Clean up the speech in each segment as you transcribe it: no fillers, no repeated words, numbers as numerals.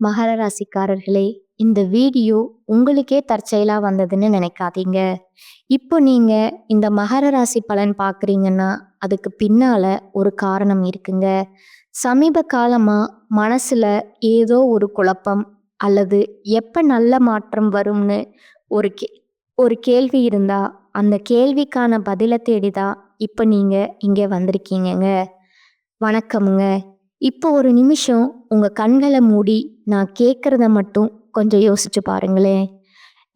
மகர ராசிக்காரர்களே, இந்த வீடியோ உங்களுக்கே தற்செயலா வந்ததுன்னு நினைக்காதீங்க. இப்போ நீங்க இந்த மகர ராசி பலன் பார்க்குறீங்கன்னா, அதுக்கு பின்னால ஒரு காரணம் இருக்குங்க. சமீப காலமா மனசுல ஏதோ ஒரு குழப்பம் அல்லது எப்ப நல்ல மாற்றம் வரும்னு ஒரு கே ஒரு கேள்வி இருந்தா, அந்த கேள்விக்கான பதில தேடி தான் இப்ப நீங்க இங்க வந்திருக்கீங்கங்க. வணக்கமுங்க. இப்போ ஒரு நிமிஷம் உங்க கண்கள மூடி நான் கேட்கறத மட்டும் கொஞ்சம் யோசிச்சு பாருங்களேன்.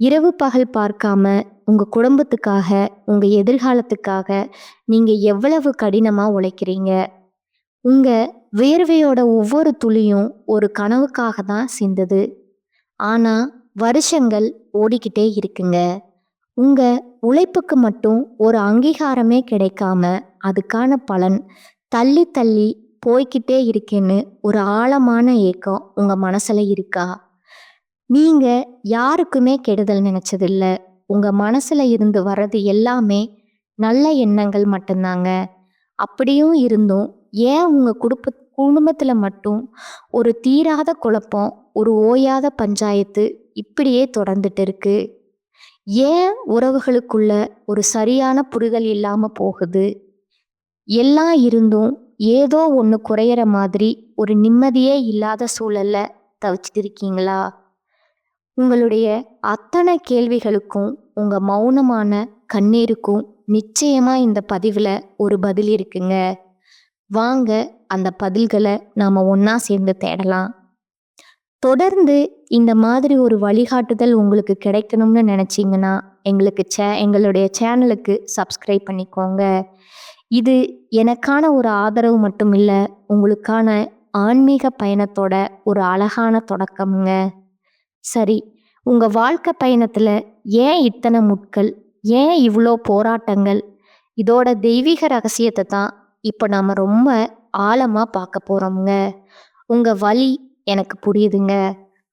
இரவு பகல் பார்க்காம உங்க குடும்பத்துக்காக, உங்க எதிர்காலத்துக்காக நீங்க எவ்வளவு கடினமா உழைக்கிறீங்க. உங்க வேர்வையோட ஒவ்வொரு துளியும் ஒரு கனவுக்காக தான் சிந்துது. ஆனா வருஷங்கள் ஓடிக்கிட்டே இருக்குங்க. உங்க உழைப்புக்கு மட்டும் ஒரு அங்கீகாரமே கிடைக்காம அதுக்கான பலன் தள்ளி தள்ளி போய்க்கிட்டே இருக்கேன்னு ஒரு ஆழமான ஏக்கம் உங்க மனசுல இருக்கா? நீங்க யாருக்குமே கெடுதல் நினைச்சதில்ல. உங்க மனசுல இருந்து வர்றது எல்லாமே நல்ல எண்ணங்கள் மட்டும்தாங்க. அப்படியும் இருந்தும் ஏன் உங்க குடும்பத்துல மட்டும் ஒரு தீராத குழப்பம், ஒரு ஓயாத பஞ்சாயத்து இப்படியே தொடர்ந்துட்டு இருக்கு? ஏன் உறவுகளுக்குள்ள ஒரு சரியான புரிதல் இல்லாம போகுது? எல்லாம் இருந்தும் ஏதோ ஒன்று குறையிற மாதிரி ஒரு நிம்மதியே இல்லாத சூழல்ல தவிச்சிட்டு இருக்கீங்களா? உங்களுடைய அத்தனை கேள்விகளுக்கும் உங்க மௌனமான கண்ணீருக்கும் நிச்சயமா இந்த பதிவுல ஒரு பதில் இருக்குங்க. வாங்க அந்த பதில்களை நாம ஒண்ணா சேர்ந்து தேடலாம். தொடர்ந்து இந்த மாதிரி ஒரு வழிகாட்டுதல் உங்களுக்கு கிடைக்கணும்னு நினைச்சீங்கன்னா எங்களுடைய சேனலுக்கு சப்ஸ்கிரைப் பண்ணிக்கோங்க. இது எனக்கான ஒரு ஆதரவு மட்டும் இல்ல, உங்களுக்கான ஆன்மீக பயணத்தோட ஒரு அழகான தொடக்கம்ங்க. சரி, உங்க வாழ்க்கை பயணத்துல ஏன் இத்தனை முட்கள், ஏன் இவ்வளோ போராட்டங்கள்? இதோட தெய்வீக ரகசியத்தை தான் இப்போ நாம ரொம்ப ஆழமா பார்க்க போறோம்ங்க. உங்க வலி எனக்கு புரியுதுங்க.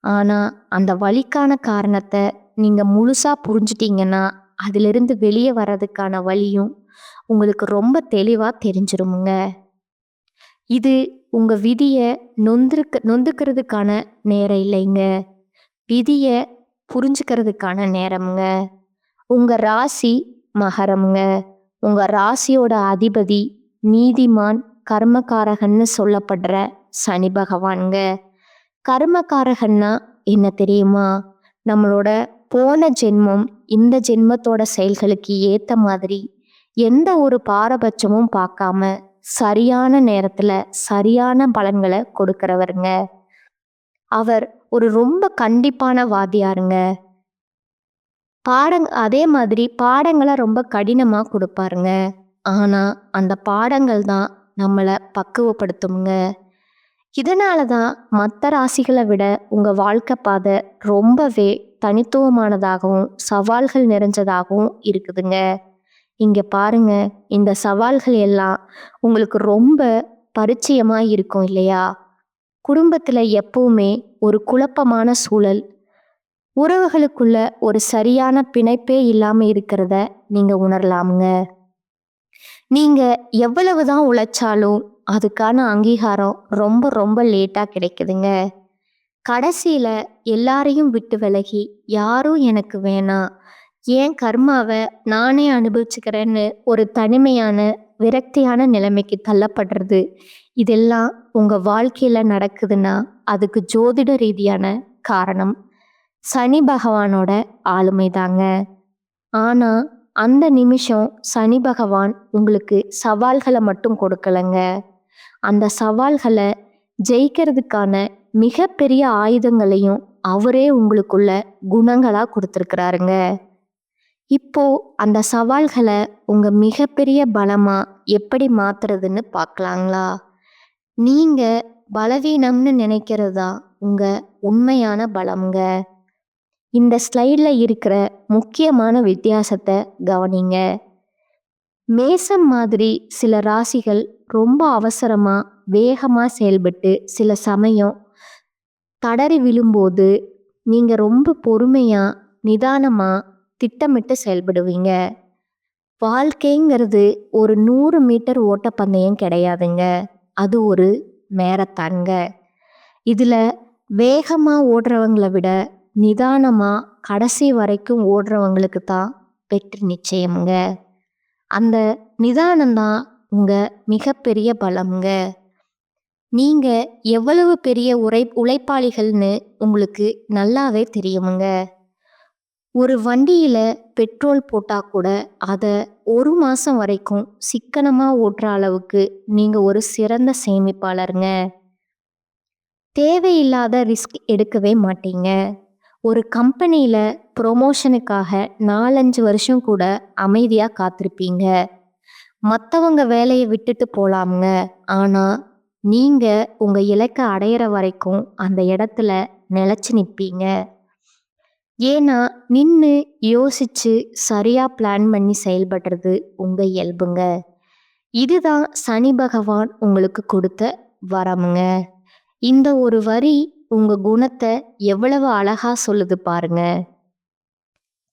ஆனா அந்த வலிக்கான காரணத்தை நீங்க முழுசா புரிஞ்சிட்டீங்கன்னா அதிலிருந்து வெளியே வர்றதுக்கான வழியும் உங்களுக்கு ரொம்ப தெளிவா தெரிஞ்சிருமுங்க. இது உங்க விதிய நொந்துக்கிறதுக்கான நேரம் இல்லைங்க. விதிய புரிஞ்சுக்கிறதுக்கான நேரம்ங்க. உங்க ராசி மகரம்ங்க. உங்க ராசியோட அதிபதி நீதிமான், கர்மகாரகன்னு சொல்லப்படுற சனி பகவான்ங்க. கர்மகாரகன்னா என்ன தெரியுமா? நம்மளோட போன ஜென்மம் இந்த ஜென்மத்தோட செயல்களுக்கு ஏத்த மாதிரி எந்த ஒரு பாரபட்சமும் பார்க்காம சரியான நேரத்துல சரியான பலன்களை கொடுக்கிறவருங்க. அவர் ஒரு ரொம்ப கண்டிப்பான வாத்தியாருங்க. அதே மாதிரி பாடங்களை ரொம்ப கடினமா கொடுப்பாருங்க. ஆனா அந்த பாடங்கள் தான் நம்மளை பக்குவப்படுத்துங்க. இதனால தான் மற்ற ராசிகளை விட உங்க வாழ்க்கை பாதை ரொம்பவே தனித்துவமானதாகவும் சவால்கள் நிறைஞ்சதாகவும் இருக்குதுங்க. இங்க பாருங்க, இந்த சவால்கள் எல்லாம் உங்களுக்கு ரொம்ப பரிச்சயமா இருக்கும் இல்லையா? குடும்பத்துல எப்பவுமே ஒரு குழப்பமான சூழல், உறவுகளுக்குள்ள ஒரு சரியான பிணைப்பே இல்லாம இருக்கிறத நீங்க உணரலாமுங்க. நீங்க எவ்வளவுதான் உழைச்சாலும் அதுக்கான அங்கீகாரம் ரொம்ப ரொம்ப லேட்டா கிடைக்குதுங்க. கடைசியில எல்லாரையும் விட்டு விலகி யாரும் எனக்கு வேணாம், ஏன் கர்மாவை நானே அனுபவிச்சுக்கிறேன்னு ஒரு தனிமையான விரக்தியான நிலைமைக்கு தள்ளப்படுறது, இதெல்லாம் உங்க வாழ்க்கையில நடக்குதுன்னா அதுக்கு ஜோதிட ரீதியான காரணம் சனி பகவானோட ஆளுமைதாங்க. ஆனா அந்த நிமிஷம் சனி பகவான் உங்களுக்கு சவால்களை மட்டும் கொடுக்கலங்க. அந்த சவால்களை ஜெயிக்கிறதுக்கான மிகப்பெரிய ஆயுதங்களையும் அவரே உங்களுக்குள்ள குணங்களா கொடுத்துருக்கிறாருங்க. இப்போ அந்த சவால்களை உங்க மிகப்பெரிய பலமா எப்படி மாத்துறதுன்னு பார்க்கலாங்களா? நீங்க பலவீனம்னு நினைக்கிறதா உங்க உண்மையான பலம்ங்க. இந்த ஸ்லைட்ல இருக்கிற முக்கியமான வித்தியாசத்தை கவனிங்க. மேசம் மாதிரி சில ராசிகள் ரொம்ப அவசரமா வேகமா செயல்பட்டு சில சமயம் தடறி விழும்போது நீங்க ரொம்ப பொறுமையா நிதானமா திட்டமிட்டு செயல்படுவீங்க. வாழ்க்கைங்கிறது ஒரு 100 மீட்டர் ஓட்டப்பந்தயம் கிடையாதுங்க. அது ஒரு மேரத்தான்ங்க. இதுல வேகமா ஓடுறவங்கள விட நிதானமா கடைசி வரைக்கும் ஓடுறவங்களுக்கு தான் வெற்றி நிச்சயம்ங்க. அந்த நிதானம் தான் உங்க மிகப்பெரிய பலம்ங்க. நீங்க எவ்வளவு பெரிய உழைப்பாளிகள்னு உங்களுக்கு நல்லாவே தெரியுமுங்க. ஒரு வண்டியில பெட்ரோல் போட்டா கூட அத 1 மாசம் வரைக்கும் சிக்கனமா ஓட்டுற அளவுக்கு நீங்க ஒரு சிறந்த சேமிப்பாளருங்க. தேவையில்லாத ரிஸ்க் எடுக்கவே மாட்டீங்க. ஒரு கம்பெனியில ப்ரொமோஷனுக்காக 4, 5 வருஷம் கூட அமைதியா காத்திருப்பீங்க. மத்தவங்க வேலைய விட்டுட்டு போலாம்ங்க. ஆனா, நீங்க உங்க இலக்க அடையிற வரைக்கும் அந்த இடத்துல நிலைச்சு நிப்பீங்க. ஏன்னா, நின்னு யோசிச்சு சரியா பிளான் பண்ணி செயல்படுறது உங்க இயல்புங்க. இதுதான் சனி பகவான் உங்களுக்கு கொடுத்த வரமுங்க. இந்த ஒரு வரி உங்க குணத்தை எவ்வளவு அழகா சொல்லுது பாருங்க.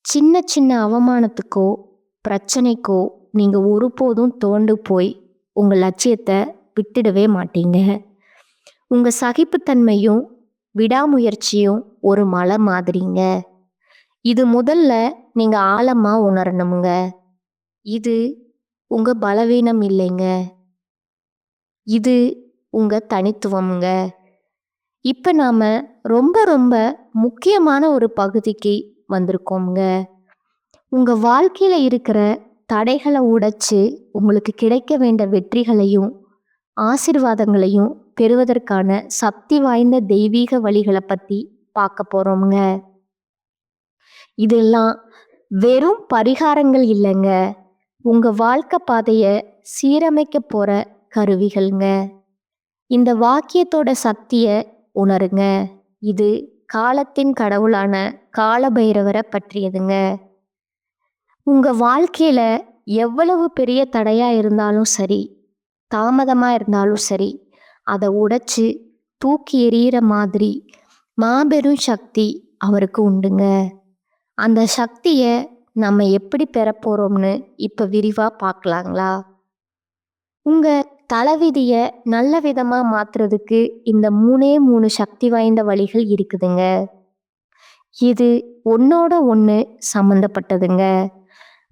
சின்ன சின்ன அவமானத்துக்கோ பிரச்சனைக்கோ நீங்க ஒருபோதும் துவண்டு போய் உங்க லட்சியத்தை விட்டுடவே மாட்டீங்க. உங்க சகிப்புத்தன்மையும் விடாமுயற்சியும் ஒரு மலை மாதிரிங்க. இது முதல்ல நீங்க ஆழமா உணரணுமுங்க. இது உங்க பலவீனம் இல்லைங்க. இது உங்க தனித்துவம்ங்க. இப்ப நாம ரொம்ப ரொம்ப முக்கியமான ஒரு பகுதிக்கு வந்திருக்கோம்ங்க. உங்க வாழ்க்கையில இருக்கிற தடைகளை உடைச்சு உங்களுக்கு கிடைக்க வேண்டிய வெற்றிகளையும் ஆசீர்வாதங்களையும் பெறுவதற்கான சக்தி வாய்ந்த தெய்வீக வழிகளை பத்தி பார்க்க போறோம்ங்க. இதெல்லாம் வெறும் பரிகாரங்கள் இல்லைங்க. உங்க வாழ்க்கை பாதைய சீரமைக்க போற கருவிகள்ங்க. இந்த வாக்கியத்தோட சக்திய உணருங்க. இது காலத்தின் கடவுளான காலபைரவரை பற்றியதுங்க. உங்க வாழ்க்கையில எவ்வளவு பெரிய தடையா இருந்தாலும் சரி, தாமதமா இருந்தாலும் சரி, அதை உடைச்சு தூக்கி எறிகிற மாதிரி மாபெரும் சக்தி அவருக்கு உண்டுங்க. அந்த சக்தியை நம்ம எப்படி பெற போறோம்னு இப்ப விரிவா பார்க்கலாங்களா? உங்க தலைவிதிய நல்ல விதமா மாத்துறதுக்கு இந்த 3 சக்தி வாய்ந்த வழிகள் இருக்குதுங்க. இது ஒன்னோட ஒண்ணு சம்பந்தப்பட்டதுங்க.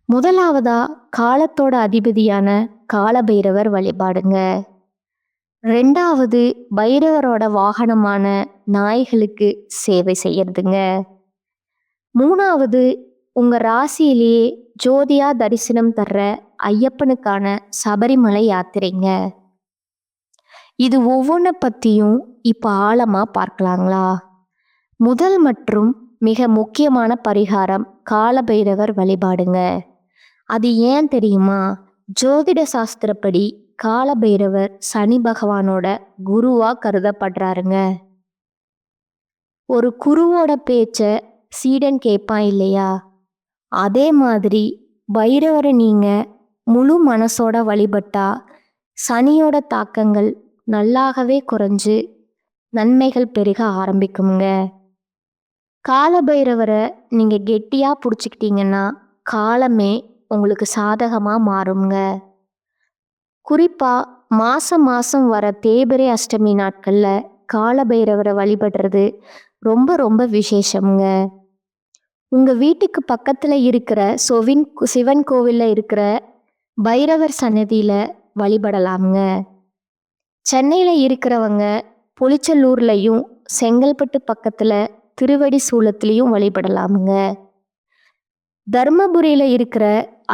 முதலாவதா காலத்தோட அதிபதியான காலபைரவர் வழிபாடுங்க. 2வது பைரவரோட வாகனமான நாய்களுக்கு சேவை செய்யறதுங்க. 3வது உங்க ராசியிலேயே ஜோதியா தரிசனம் தர்ற ஐயப்பனுக்கான சபரிமலை யாத்திரைங்க. இது ஒவ்வொன்றை பத்தியும் இப்ப ஆழமா பார்க்கலாங்களா? முதல் மற்றும் மிக முக்கியமான பரிகாரம் காலபைரவர் வழிபாடுங்க. அது ஏன் தெரியுமா? ஜோதிட சாஸ்திரப்படி காலபைரவர் சனி பகவானோட குருவா கருதப்படுறாருங்க. ஒரு குருவோட பேச்ச சீடன் கேட்பான் இல்லையா? அதே மாதிரி பைரவரை நீங்க முழு மனசோட வழிபட்டா சனியோட தாக்கங்கள் நல்லாகவே குறைஞ்சு நன்மைகள் பெருக ஆரம்பிக்குங்க. காலபைரவரை நீங்க கெட்டியா பிடிச்சிக்கிட்டீங்கன்னா காலமே உங்களுக்கு சாதகமா மாறுங்க. குறிப்பா மாசம் மாசம் வர தேய்பிறை அஷ்டமி நாட்கள்ல காலபைரவரை வழிபடுறது ரொம்ப ரொம்ப விசேஷம்ங்க. உங்க வீட்டுக்கு பக்கத்துல இருக்கிற சிவன் கோவில்ல இருக்கிற பைரவர் சன்னதியில வழிபடலாமுங்க. சென்னையில இருக்கிறவங்க புளிச்சலூர்லையும் செங்கல்பட்டு பக்கத்துல திருவடி சூலத்திலையும் வழிபடலாமுங்க. தர்மபுரியில இருக்கிற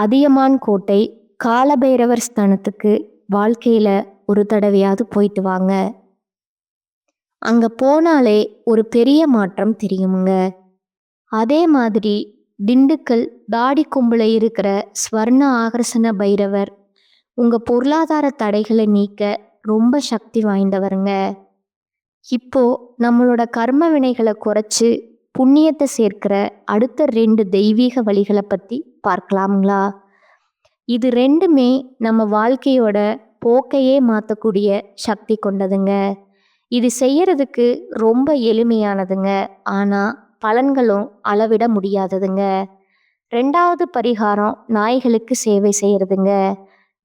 அதியமான் கோட்டை காலபைரவர் ஸ்தானத்துக்கு வாழ்க்கையில ஒரு தடவையாவது போயிட்டு வாங்க. அங்க போனாலே ஒரு பெரிய மாற்றம் தெரியுமுங்க. அதே மாதிரி திண்டுக்கல் தாடி கொம்புல இருக்கிற ஸ்வர்ண ஆகர்ஷண பைரவர் உங்க பொருளாதார தடைகளை நீக்க ரொம்ப சக்தி வாய்ந்தவருங்க. இப்போ நம்மளோட கர்ம வினைகளை குறைச்சு புண்ணியத்தை சேர்க்கிற அடுத்த 2 தெய்வீக வழிகளை பத்தி பார்க்கலாங்களா? இது ரெண்டுமே நம்ம வாழ்க்கையோட போக்கையே மாற்றக்கூடிய சக்தி கொண்டதுங்க. இது செய்யறதுக்கு ரொம்ப எளிமையானதுங்க. ஆனா பலன்களும் அளவிட முடியாததுங்க. 2வது பரிகாரம் நாய்களுக்கு சேவை செய்யறதுங்க.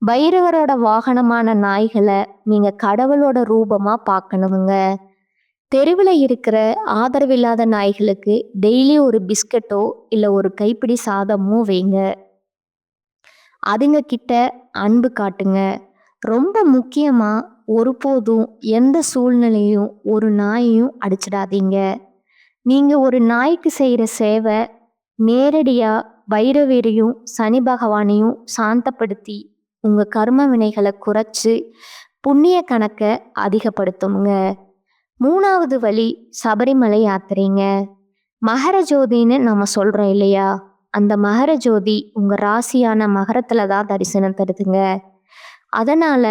பைரவரோட வாகனமான நாய்களை நீங்க கடவுளோட ரூபமா பார்க்கணுங்க. தெருவில் இருக்கிற ஆதரவில்லாத நாய்களுக்கு டெய்லி ஒரு பிஸ்கட்டோ இல்லை ஒரு கைப்பிடி சாதமோ வைங்க. அதுங்க கிட்ட அன்பு காட்டுங்க. ரொம்ப முக்கியமா, ஒருபோதும் எந்த சூழ்நிலையும் ஒரு நாயையும் அடிச்சிடாதீங்க. நீங்க ஒரு நாய்க்கு செய்யற சேவை நேரடியா பைரவரையும் சனி பகவானையும் சாந்தப்படுத்தி உங்க கர்ம வினைகளை குறைச்சு புண்ணிய கணக்கை அதிகப்படுத்துங்க. 3வது வழி சபரிமலை யாத்திரைங்க. மகர ஜோதின்னு நம்ம சொல்றோம் இல்லையா, அந்த மகர ஜோதி உங்க ராசியான மகரத்துல தான் தரிசனம் தருதுங்க. அதனால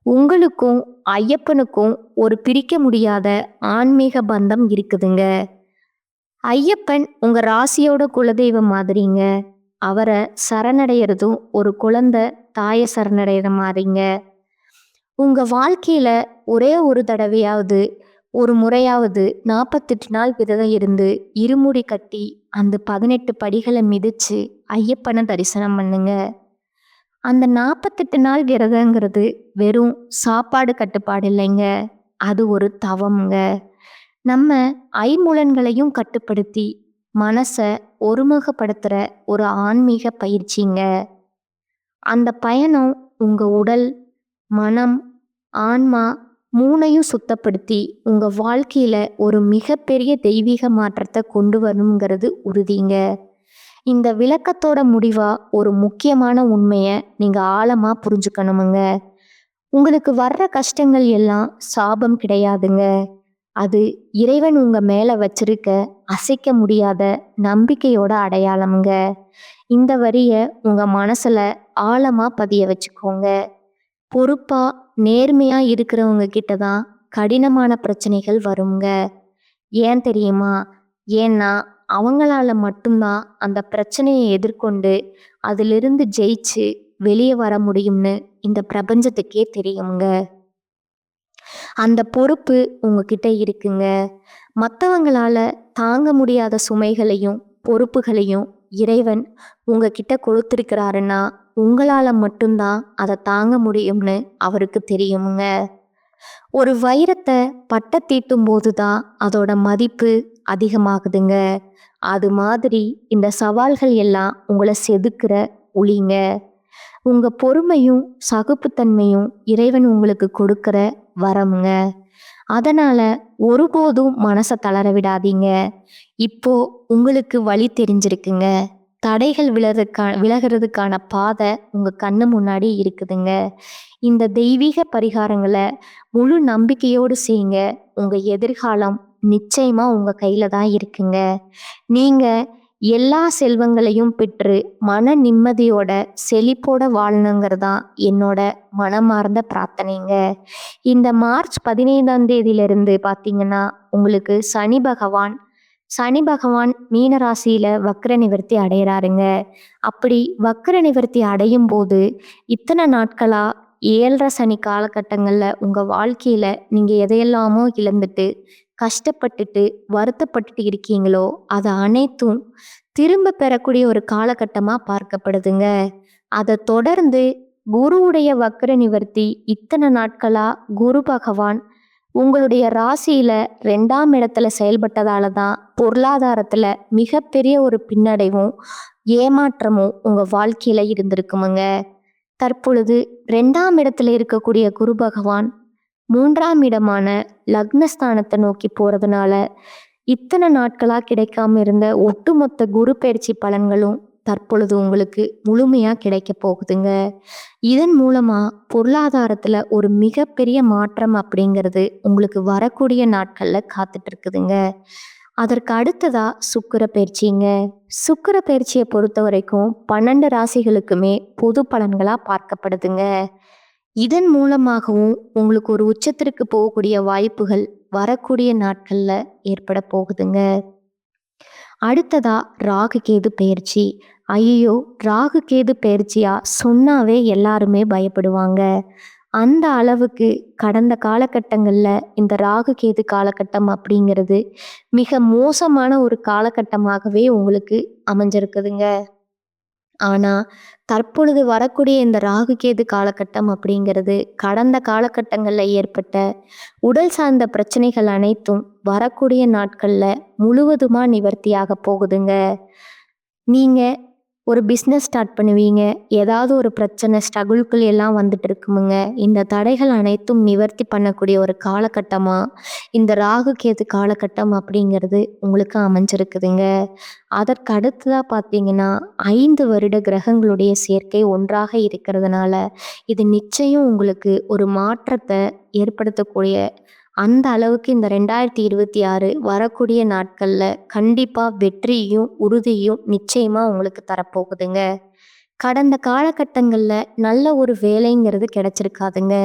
உங்களுக்கும் ஐயப்பனுக்கும் ஒரு பிரிக்க முடியாத ஆன்மீக பந்தம் இருக்குதுங்க. ஐயப்பன் உங்க ராசியோட குலதெய்வம் மாதிரிங்க. அவரை சரணடைகிறதும் ஒரு குழந்தை தாயை சரணடைகிற மாதிரிங்க. உங்க வாழ்க்கையில ஒரே ஒரு தடவையாவது ஒரு முறையாவது 48 நாள் விரதம் இருந்து இருமுடி கட்டி அந்த 18 படிகளை மிதிச்சு ஐயப்பனை தரிசனம் பண்ணுங்க. அந்த 48 நாள் விரதங்கிறது வெறும் சாப்பாடு கட்டுப்பாடு இல்லைங்க, அது ஒரு தவம்ங்க. நம்ம ஐம்புலன்களையும் கட்டுப்படுத்தி மனசை ஒருமுகப்படுத்துற ஒரு ஆன்மீக பயிற்சிங்க. அந்த பயணம் உங்க உடல், மனம், ஆன்மா 3ஐயும் சுத்தப்படுத்தி உங்க வாழ்க்கையில ஒரு மிகப்பெரிய தெய்வீக மாற்றத்தை கொண்டு வரணுங்கிறது உறுதிங்க. இந்த விளக்கத்தோட முடிவா ஒரு முக்கியமான உண்மையை நீங்க ஆழமா புரிஞ்சுக்கணுமுங்க. உங்களுக்கு வர்ற கஷ்டங்கள் எல்லாம் சாபம் கிடையாதுங்க. அது இறைவன் உங்க மேல வச்சிருக்க அசைக்க முடியாத நம்பிக்கையோட அடையாளம்ங்க. இந்த வரிய உங்க மனசுல ஆழமா பதிய வச்சுக்கோங்க. பொறுப்பா நேர்மையா இருக்கிறவங்க கிட்ட தான் கடினமான பிரச்சனைகள் வருங்க. ஏன் தெரியுமா? ஏன்னா அவங்களால மட்டும்தான் அந்த பிரச்சனையை எதிர்கொண்டு அதிலிருந்து ஜெயிச்சு வெளியே வர முடியும்னு இந்த பிரபஞ்சத்துக்கே தெரியுங்க. அந்த பொறுப்பு உங்ககிட்ட இருக்குங்க. மற்றவங்களால தாங்க முடியாத சுமைகளையும் பொறுப்புகளையும் இறைவன் உங்ககிட்ட கொடுத்துருக்கிறாருன்னா உங்களால மட்டும்தான் அதை தாங்க முடியும்னு அவருக்கு தெரியுங்க. ஒரு வைரத்தை பட்டை தீட்டும் போது தான் அதோட மதிப்பு அதிகமாகுதுங்க. அது மாதிரி இந்த சவால்கள் எல்லாம் உங்களை செதுக்குற ஒளிங்க. உங்க பொறுமையும் சகிப்புத்தன்மையும் இறைவன் உங்களுக்கு கொடுக்கிற வரமுங்க. அதனால ஒருபோதும் மனசை தளர விடாதீங்க. இப்போ உங்களுக்கு வழி தெரிஞ்சிருக்குங்க. தடைகள் விலகிறதுக்கான பாதை உங்க கண்ணு முன்னாடி இருக்குதுங்க. இந்த தெய்வீக பரிகாரங்களை முழு நம்பிக்கையோடு செய்யுங்க. உங்க எதிர்காலம் நிச்சயமா உங்க கையில தான் இருக்குங்க. நீங்க எல்லா செல்வங்களையும் பெற்று மன நிம்மதியோட செழிப்போட வாழணுங்கிறதான் என்னோட மனமார்ந்த பிரார்த்தனைங்க. இந்த மார்ச் 15ஆம் தேதியிலிருந்து பார்த்தீங்கன்னா உங்களுக்கு சனி பகவான் மீன ராசியில வக்ர நிவர்த்தி அடைகிறாருங்க. அப்படி வக்ர நிவர்த்தி அடையும் போது இத்தனை நாட்களா 7.5 சனி காலகட்டங்களில் உங்கள் வாழ்க்கையில் நீங்கள் எதையெல்லாமோ இழந்துட்டு கஷ்டப்பட்டுட்டு வருத்தப்பட்டுட்டு இருக்கீங்களோ அதை அனைத்தும் திரும்ப பெறக்கூடிய ஒரு காலகட்டமாக பார்க்கப்படுதுங்க. அதை தொடர்ந்து குருவுடைய வக்ர நிவர்த்தி இத்தனை நாட்களா குரு பகவான் உங்களுடைய ராசியில 2ஆம் இடத்துல செயல்பட்டதால தான் பொருளாதாரத்துல மிகப்பெரிய ஒரு பின்னடைவும் ஏமாற்றமும் உங்க வாழ்க்கையில இருந்திருக்குமுங்க. தற்பொழுது 2ஆம் இடத்துல இருக்கக்கூடிய குரு பகவான் 3ஆம் இடமான லக்னஸ்தானத்தை நோக்கி போறதுனால இத்தனை நாட்களா கிடைக்காம இருந்த ஒட்டுமொத்த குரு பயிற்சி பலன்களும் தற்பொழுது உங்களுக்கு முழுமையா கிடைக்க போகுதுங்க. இதன் மூலமா பொருளாதாரத்துல ஒரு மிகப்பெரிய மாற்றம் அப்படிங்கிறது உங்களுக்கு வரக்கூடிய நாட்கள்ல காத்துட்டு இருக்குதுங்க. அதற்கு அடுத்ததா சுக்கிர பயிற்சிங்க. சுக்கிர பயிற்சியை பொறுத்த வரைக்கும் 12 ராசிகளுக்குமே பொது பலன்களா பார்க்கப்படுதுங்க. இதன் மூலமாகவும் உங்களுக்கு ஒரு உச்சத்திற்கு போகக்கூடிய வாய்ப்புகள் வரக்கூடிய நாட்கள்ல ஏற்பட போகுதுங்க. அடுத்ததா ராகு கேது பயிற்சி. ஐயோ, ராகு கேது பயிற்சியா சொன்னாவே எல்லாருமே பயப்படுவாங்க. அந்த அளவுக்கு கடந்த காலகட்டங்களில் இந்த ராகு கேது காலகட்டம் அப்படிங்கிறது மிக மோசமான ஒரு காலகட்டமாகவே உங்களுக்கு அமைஞ்சிருக்குதுங்க. ஆனா, தற்பொழுது வரக்கூடிய இந்த ராகு கேது காலகட்டம் அப்படிங்கிறது, கடந்த காலகட்டங்கள்ல ஏற்பட்ட உடல் சார்ந்த பிரச்சனைகள் அனைத்தும் வரக்கூடிய நாட்கள்ல முழுவதுமா நிவர்த்தியாக போகுதுங்க. நீங்க ஒரு பிஸ்னஸ் ஸ்டார்ட் பண்ணுவீங்க. ஏதாவது ஒரு பிரச்சனை ஸ்ட்ரகுல்குள் எல்லாம் வந்துட்டு இருக்குமுங்க. இந்த தடைகள் அனைத்தும் நிவர்த்தி பண்ணக்கூடிய ஒரு காலகட்டமா, இந்த ராகு கேது காலகட்டம் அப்படிங்கிறது உங்களுக்கு அமைஞ்சிருக்குதுங்க. அதற்கு அடுத்ததா பார்த்தீங்கன்னா, 5 வருட கிரகங்களுடைய சேர்க்கை ஒன்றாக இருக்கிறதுனால, இது நிச்சயம் உங்களுக்கு ஒரு மாற்றத்த ஏற்படுத்தக்கூடிய அந்த அளவுக்கு இந்த 2026 வரக்கூடிய நாட்கள்ல கண்டிப்பா வெற்றியும், உறுதியும் நிச்சயமா உங்களுக்கு தரப்போகுதுங்க. கடந்த காலகட்டங்கள்ல நல்ல ஒரு வேலைங்கிறது கிடைச்சிருக்காதுங்க.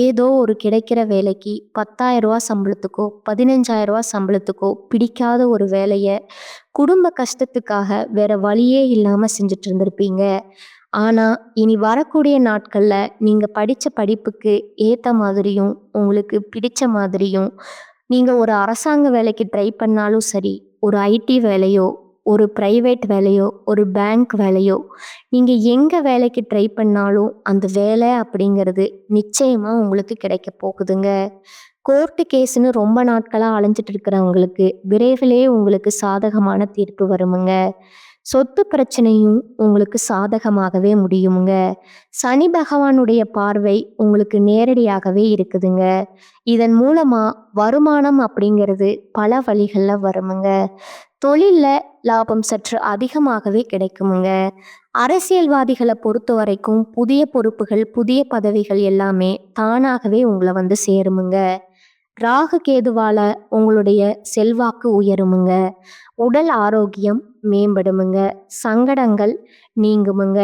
ஏதோ ஒரு கிடைக்கிற வேலைக்கு ரூ. 10,000 சம்பளத்துக்கோ, ரூ. 15,000 சம்பளத்துக்கோ பிடிக்காத ஒரு வேலைய குடும்ப கஷ்டத்துக்காக வேற வழியே இல்லாம செஞ்சுட்டு இருந்திருப்பீங்க. ஆனா, இனி வரக்கூடிய நாட்கள்ல நீங்க படிச்ச படிப்புக்கு ஏத்த மாதிரியும், உங்களுக்கு பிடிச்ச மாதிரியும், நீங்க ஒரு அரசாங்க வேலைக்கு ட்ரை பண்ணாலும் சரி, ஒரு ஐடி வேலையோ, ஒரு பிரைவேட் வேலையோ, ஒரு பேங்க் வேலையோ, நீங்க எங்க வேலைக்கு ட்ரை பண்ணாலும் அந்த வேலை அப்படிங்கிறது நிச்சயமா உங்களுக்கு கிடைக்க போகுதுங்க. கோர்ட்டு கேஸ்ன்னு ரொம்ப நாட்களா அலைஞ்சிட்டு இருக்கிறவங்களுக்கு விரைவிலே உங்களுக்கு சாதகமான தீர்ப்பு வருமுங்க. சொத்து பிரச்சனையும் உங்களுக்கு சாதகமாகவே முடியுமுங்க. சனி பகவானுடைய பார்வை உங்களுக்கு நேரடியாகவே இருக்குதுங்க. இதன் மூலமா வருமானம் அப்படிங்கிறது பல வழிகள்ல வருமுங்க. தொழில்ல லாபம் சற்று அதிகமாகவே கிடைக்குமுங்க. அரசியல்வாதிகளை பொறுத்த வரைக்கும் புதிய பொறுப்புகள், புதிய பதவிகள் எல்லாமே தானாகவே உங்களை வந்து சேருமுங்க. ராகு கேதுவால உங்களுடைய செல்வாக்கு உயருமுங்க. உடல் ஆரோக்கியம் மேம்படுமுங்க. சங்கடங்கள் நீங்குமுங்க.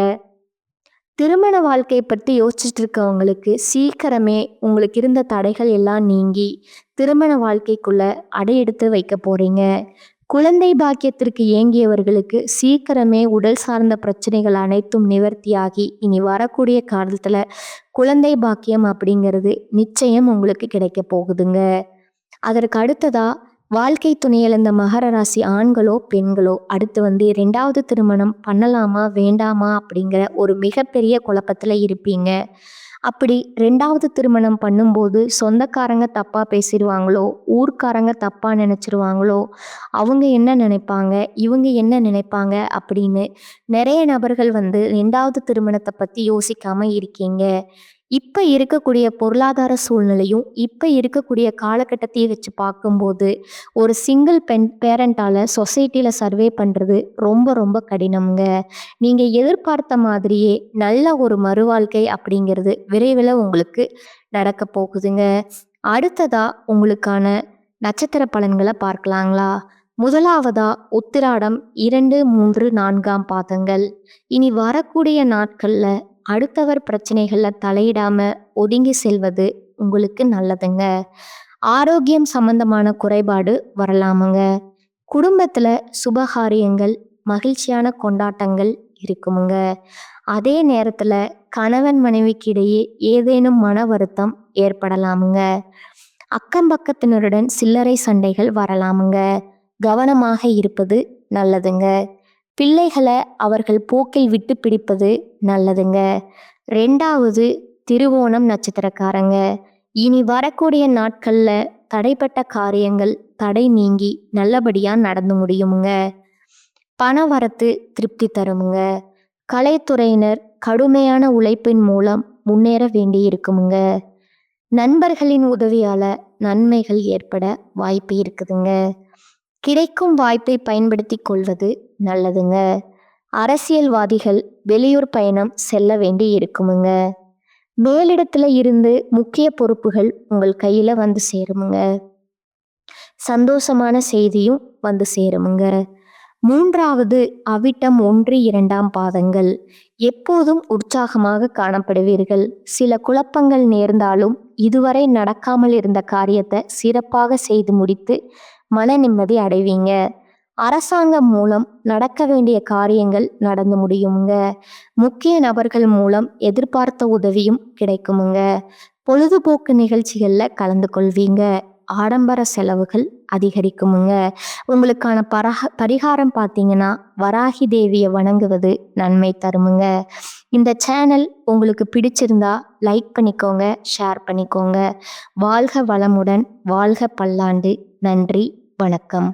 திருமண வாழ்க்கை பற்றி யோசிச்சுட்டு இருக்கவங்களுக்கு சீக்கிரமே உங்களுக்கு இருந்த தடைகள் எல்லாம் நீங்கி திருமண வாழ்க்கைக்குள்ள அடையெடுத்து வைக்க போறீங்க. குழந்தை பாக்கியத்திற்கு ஏங்கியவர்களுக்கு சீக்கிரமே உடல் சார்ந்த பிரச்சனைகள் அனைத்தும் நிவர்த்தியாகி இனி வரக்கூடிய காலத்துல குழந்தை பாக்கியம் அப்படிங்கிறது நிச்சயம் உங்களுக்கு கிடைக்க போகுதுங்க. அதற்கு அடுத்ததா வாழ்க்கை துணை இழந்த மகர ராசி ஆண்களோ பெண்களோ அடுத்து வந்து 2வது திருமணம் பண்ணலாமா வேண்டாமா அப்படிங்கிற ஒரு மிகப்பெரிய குழப்பத்தில் இருப்பீங்க. அப்படி 2வது திருமணம் பண்ணும்போது சொந்தக்காரங்க தப்பாக பேசிடுவாங்களோ, ஊர்க்காரங்க தப்பாக நினச்சிருவாங்களோ, அவங்க என்ன நினைப்பாங்க, இவங்க என்ன நினைப்பாங்க அப்படின்னு நிறைய நபர்கள் வந்து 2வது திருமணத்தை பற்றி யோசிக்காமல் இருக்கீங்க. இப்போ இருக்கக்கூடிய பொருளாதார சூழ்நிலையும் இப்போ இருக்கக்கூடிய காலகட்டத்தையும் வச்சு பார்க்கும்போது ஒரு சிங்கிள் பேரண்டால் சொசைட்டியில் சர்வே பண்ணுறது ரொம்ப ரொம்ப கடினம்ங்க. நீங்கள் எதிர்பார்த்த மாதிரியே நல்ல ஒரு மறுவாழ்க்கை அப்படிங்கிறது விரைவில் உங்களுக்கு நடக்க போகுதுங்க. அடுத்ததா உங்களுக்கான நட்சத்திர பலன்களை பார்க்கலாங்களா? முதலாவதா உத்திராடம் 2, 3, 4ஆம் பாதங்கள். இனி வரக்கூடிய நாட்கள்ல அடுத்தவர் பிரச்சனைகள்ல தலையிடாம ஒதுங்கி செல்வது உங்களுக்கு நல்லதுங்க. ஆரோக்கியம் சம்பந்தமான குறைபாடு வரலாமுங்க. குடும்பத்துல சுபகாரியங்கள், மகிழ்ச்சியான கொண்டாட்டங்கள் இருக்குமுங்க. அதே நேரத்துல கணவன் மனைவிக்கு இடையே ஏதேனும் மன வருத்தம் ஏற்படலாமுங்க. அக்கம் பக்கத்தினருடன் சில்லறை சண்டைகள் வரலாமுங்க. கவனமாக இருப்பது நல்லதுங்க. பிள்ளைகளை அவர்கள் போக்கில் விட்டு பிடிப்பது நல்லதுங்க. 2வது திருவோணம் நட்சத்திரக்காரங்க. இனி வரக்கூடிய நாட்கள்ல தடைப்பட்ட காரியங்கள் தடை நீங்கி நல்லபடியா நடந்து முடியுமுங்க. பண வரத்து திருப்தி தருமுங்க. கலைத்துறையினர் கடுமையான உழைப்பின் மூலம் முன்னேற வேண்டி இருக்குமுங்க. நண்பர்களின் உதவியால நன்மைகள் ஏற்பட வாய்ப்பு இருக்குதுங்க. கிடைக்கும் வாய்ப்பை பயன்படுத்தி கொள்வது நல்லதுங்க. அரசியல்வாதிகள் வெளியூர் பயணம் செல்ல வேண்டி இருக்குமுங்க. மேலிடத்துல இருந்து முக்கிய பொறுப்புகள் உங்கள் கையில வந்து சேருமுங்க. சந்தோஷமான செய்தியும் வந்து சேருமுங்க. 3வது அவிட்டம் 1, 2ஆம் பாதங்கள். எப்போதும் உற்சாகமாக காணப்படுவீர்கள். சில குழப்பங்கள் நேர்ந்தாலும் இதுவரை நடக்காமல் இருந்த காரியத்தை சிறப்பாக செய்து முடித்து மன நிம்மதி அடைவீங்க. அரசாங்கம் மூலம் நடக்க வேண்டிய காரியங்கள் நடந்து முடியுமுங்க. முக்கிய நபர்கள் மூலம் எதிர்பார்த்த உதவியும் கிடைக்குமுங்க. பொழுதுபோக்கு நிகழ்ச்சிகள்ல கலந்து கொள்வீங்க. ஆடம்பர செலவுகள் அதிகரிக்குமுங்க. உங்களுக்கான பரிகாரம் பார்த்தீங்கன்னா, வராகி தேவியை வணங்குவது நன்மை தருமுங்க. இந்த சேனல் உங்களுக்கு பிடிச்சிருந்தா லைக் பண்ணிக்கோங்க, ஷேர் பண்ணிக்கோங்க. வாழ்க வளமுடன், வாழ்க பல்லாண்டு. நன்றி, வணக்கம்.